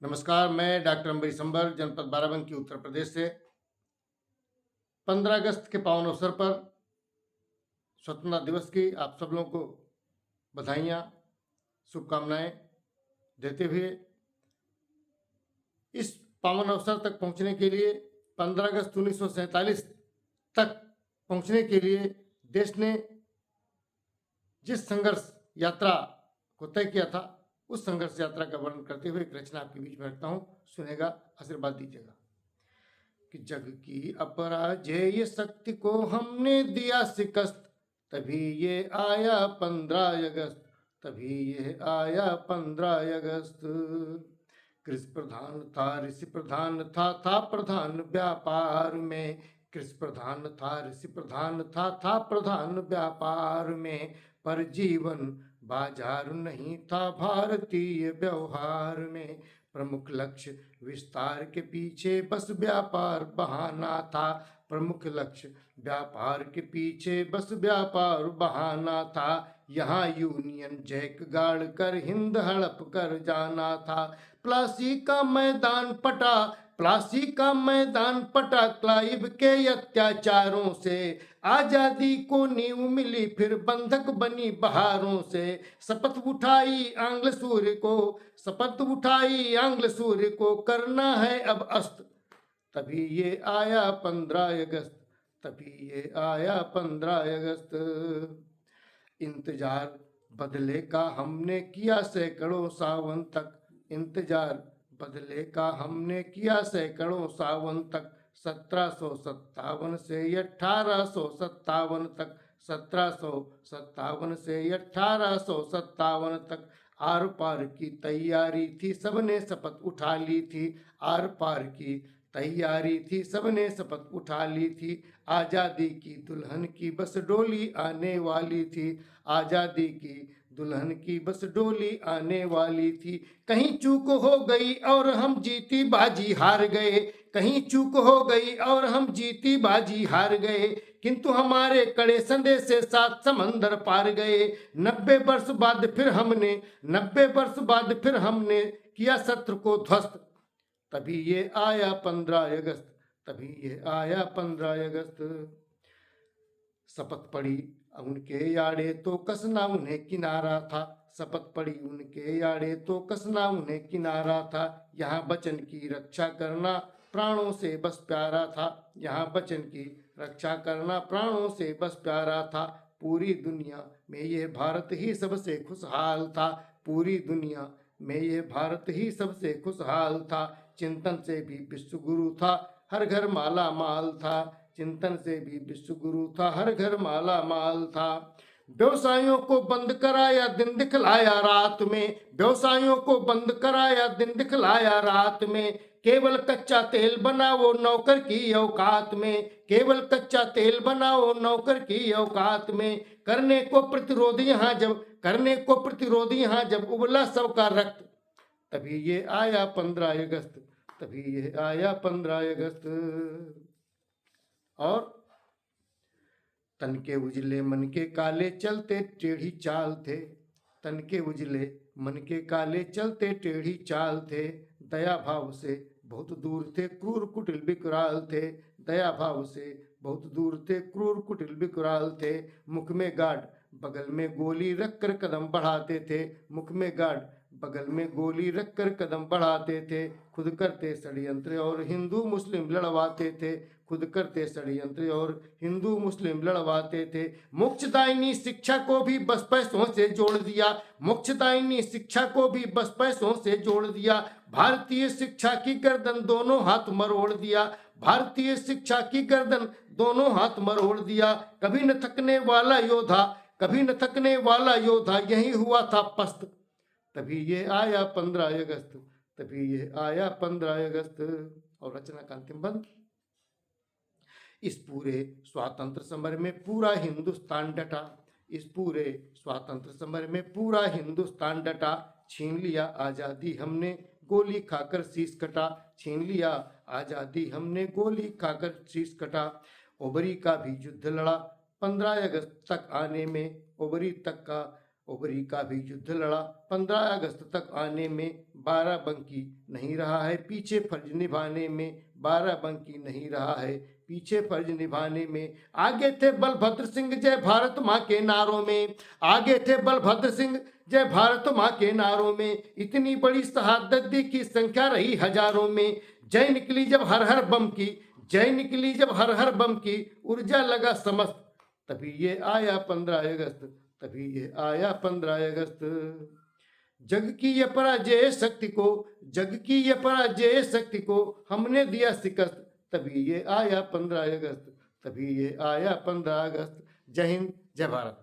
नमस्कार, मैं डॉक्टर अम्बरीश अंबर, जनपद बाराबंकी, उत्तर प्रदेश से 15 अगस्त के पावन अवसर पर स्वतंत्रता दिवस की आप सब लोगों को बधाइयाँ, शुभकामनाएं देते हुए इस पावन अवसर तक पहुंचने के लिए 15 अगस्त 1947 तक पहुंचने के लिए देश ने जिस संघर्ष यात्रा को तय किया था, उस संघर्ष यात्रा का वर्णन करते हुए एक रचना आपके बीच में रखता हूँ, सुनेगा, आशीर्वाद दीजिएगा। कि जग की अपराजेय शक्ति को हमने दिया शिकस्त, तभी ये आया 15 अगस्त, तभी ये आया 15 अगस्त। कृषि प्रधान था, ऋषि प्रधान था प्रधान व्यापार में। कृषि प्रधान था, ऋषि प्रधान था प्रधान व्यापार में। पर जीवन बाजार नहीं था भारतीय व्यवहार में। प्रमुख लक्ष्य विस्तार के पीछे बस व्यापार बहाना था। प्रमुख लक्ष्य व्यापार के पीछे बस व्यापार बहाना था। यहाँ यूनियन जैक गाड़ कर हिंद हड़प कर जाना था। प्लासी का मैदान पटा, प्लासी का मैदान पटा क्लाइव के अत्याचारों से। आजादी को नींव मिली फिर बंधक बनी बहारों से। शपथ उठाई आंग्ल सूर्य को, शपथ उठाई आंग्ल सूर्य को, करना है अब अस्त, तभी ये आया 15 अगस्त, तभी ये आया 15 अगस्त। इंतजार बदले का हमने किया सैकड़ों सावन तक, इंतजार बदले का हमने किया सैकड़ों सावन तक। 1757 से 1857 तक, 1757 से 1857 तक आर पार की तैयारी थी, सबने शपथ उठा ली थी। आर पार की तैयारी थी, सबने शपथ उठा ली थी। आज़ादी की दुल्हन की बस डोली आने वाली थी। आज़ादी की दुल्हन की बस डोली आने वाली थी। कहीं चूक हो गई और हम जीती बाजी हार गए। कहीं चूक हो गई और हम जीती बाजी हार गए। किंतु हमारे कड़े संदेश से 7 समंदर पार गए। 90 वर्ष बाद फिर हमने, 90 वर्ष बाद फिर हमने किया शत्रु को ध्वस्त, तभी ये आया 15 अगस्त, तभी ये आया 15 अगस्त। शपथ पड़ी उनके याड़े तो कसना उन्हें किनारा था। शपथ पड़ी उनके याड़े तो कसना उन्हें किनारा था। यहाँ वचन की रक्षा करना प्राणों से बस प्यारा था। यहाँ वचन की रक्षा करना प्राणों से बस प्यारा था। पूरी दुनिया में ये भारत ही सबसे खुशहाल था। पूरी दुनिया में ये भारत ही सबसे खुशहाल था। चिंतन से भी विश्व गुरु था, हर घर माला माल था। चिंतन से भी विश्व गुरु था, हर घर माला माल था। व्यवसायों को बंद कराया दिन दिखलाया रात में। व्यवसायों को बंद कराया दिन दिखलाया रात में। केवल कच्चा तेल बनाओ नौकर की औकात में। केवल कच्चा तेल बनाओ नौकर की औकात में। करने को प्रतिरोध यहाँ जब, करने को प्रतिरोध यहाँ जब उबला सबका रक्त, तभी ये आया 15 अगस्त, तभी ये आया 15 अगस्त। और तन के उजले मन के काले चलते टेढ़ी चाल थे। तन के उजले मन के काले चलते टेढ़ी चाल थे। दया भाव से बहुत दूर थे क्रूर कुटिल विकराल थे। दया भाव से बहुत दूर थे क्रूर कुटिल विकराल थे। मुख में गार्ड बगल में गोली रखकर कदम बढ़ाते थे। मुख में गार्ड बगल में गोली रखकर कदम बढ़ाते थे। खुद करते षड्यंत्र और हिंदू मुस्लिम लड़वाते थे। खुद करते षड्यंत्र और हिंदू मुस्लिम लड़वाते थे। मोक्षदायिनी शिक्षा को भी बस पैसों से जोड़ दिया। मोक्षदायिनी शिक्षा को भी बस पैसों से जोड़ दिया। भारतीय शिक्षा की गर्दन दोनों हाथ मरोड़ दिया। भारतीय शिक्षा की गर्दन दोनों हाथ मरोड़ दिया। कभी न थकने वाला योद्धा, कभी न थकने वाला योद्धा यही हुआ था पस्त, तभी ये आया 15 अगस्त, तभी ये आया 15 अगस्त। और रचना का अंतिम बंद। इस पूरे स्वातंत्र समर में पूरा हिंदुस्तान डटा। इस पूरे स्वातंत्र समर में पूरा हिंदुस्तान डटा। छीन लिया आज़ादी हमने गोली खाकर शीश कटा। छीन लिया आज़ादी हमने गोली खाकर शीश कटा। ओबरी का भी युद्ध लड़ा 15 अगस्त तक आने में। ओबरी तक का ओबरी का भी युद्ध लड़ा, 15 अगस्त तक आने में बाराबंकी नहीं रहा है पीछे, फर्ज निभाने में बाराबंकी नहीं रहा है पीछे, फर्ज निभाने में। आगे थे बलभद्र सिंह जय भारत माँ के नारों में, आगे थे बलभद्र सिंह जय भारत माँ के नारों में, इतनी बड़ी शहादत दी की संख्या रही हजारों में। जय निकली जब हर हर बम की, जय निकली जब हर हर बम की, ऊर्जा लगा समस्त, तभी ये आया 15 अगस्त, तभी ये आया 15 अगस्त। जग की ये पराजय शक्ति को, जग की ये पराजय शक्ति को हमने दिया शिकस्त, तभी ये आया 15 अगस्त, तभी ये आया 15 अगस्त। जय हिंद, जय भारत।